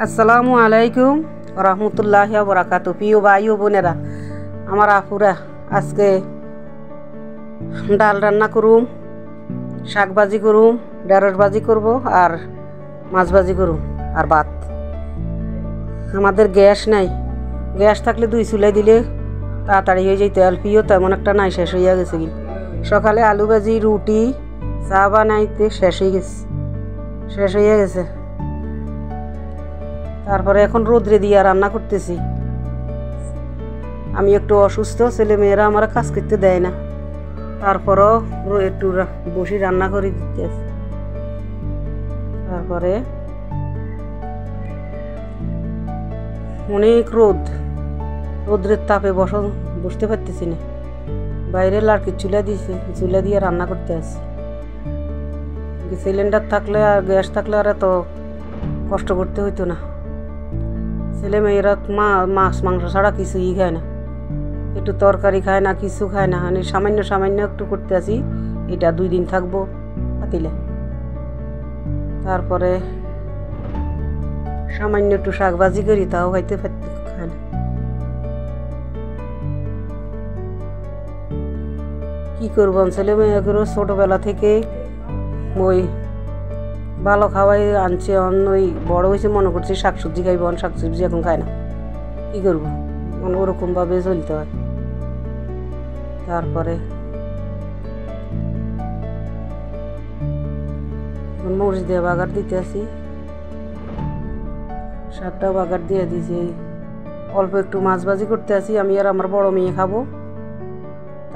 আসসালামু আলাইকুম রহমতুল্লাহি ওয়া বারাকাতুহু। প্রিয় ভাই ও বোনেরা, আমার আপুরা, আজকে ডাল রান্না করুম, শাক ভাজি করুম, ঢেঁড়স ভাজি করব, আর মাছ ভাজি করুম, আর ভাত। আমাদের গ্যাস নাই। গ্যাস থাকলে 2 চুলাই দিলে তাড়াতাড়ি হয়ে যেত। এলপিও তেমন একটা নাই, শেষ হইয়া গেছে। কি সকালে আলু ভাজি, রুটি, চা বানাইতে শেষ হয়ে গেছে। তারপরে এখন রোদ্রে দিয়ে রান্না করতেছি। আমি একটু অসুস্থ, ছেলে মেয়েরা আমার কাজ করতে দেয় না, তারপরও একটু বসে রান্না করে দিতেছি। তারপরে অনেক রোদ্রের তাপে বসতে পারতেছি না। বাইরে লাড়কির চুলা দিয়েছে, চুলা দিয়ে রান্না করতে আসি। সিলিন্ডার থাকলে আর গ্যাস থাকলে আর এত কষ্ট করতে হইতো না। ছেলে মেয়েরা মাছ মাংস ছাড়া কিছুই খায় না, একটু তরকারি খায় না, কিছু খায় না। মানে সামান্য একটু করতে আসি, এটা 2 দিন থাকবো পাতিলে। তারপরে সামান্য একটু শাক ভাজি করি, তাও খাইতে খায় না। কি করবো, ছেলে মেয়েগুলো ছোটবেলা থেকে ওই ভালো খাওয়াই আনছে, ওই বড় হয়েছে মনে করছি শাকসবজি খাইব, শাকসবজি এখন খায় না। কী করবো, মানে ওরকমভাবে চলতে হয়। তারপরে মরিচ দিয়ে বাগার দিতে আসি, শাকটাও বাগার দিয়ে দিয়েছি। অল্প একটু মাছ ভাজি করতে আসি, আমি আর আমার বড় মেয়ে খাবো।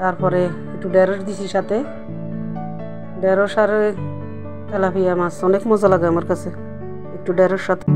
তারপরে একটু ঢেঁড়স দিছি সাথে, ঢেঁড়স আর তেলাপিয়া মাছ অনেক মজা লাগে আমার কাছে, একটু ঢেঁড়স সাথে।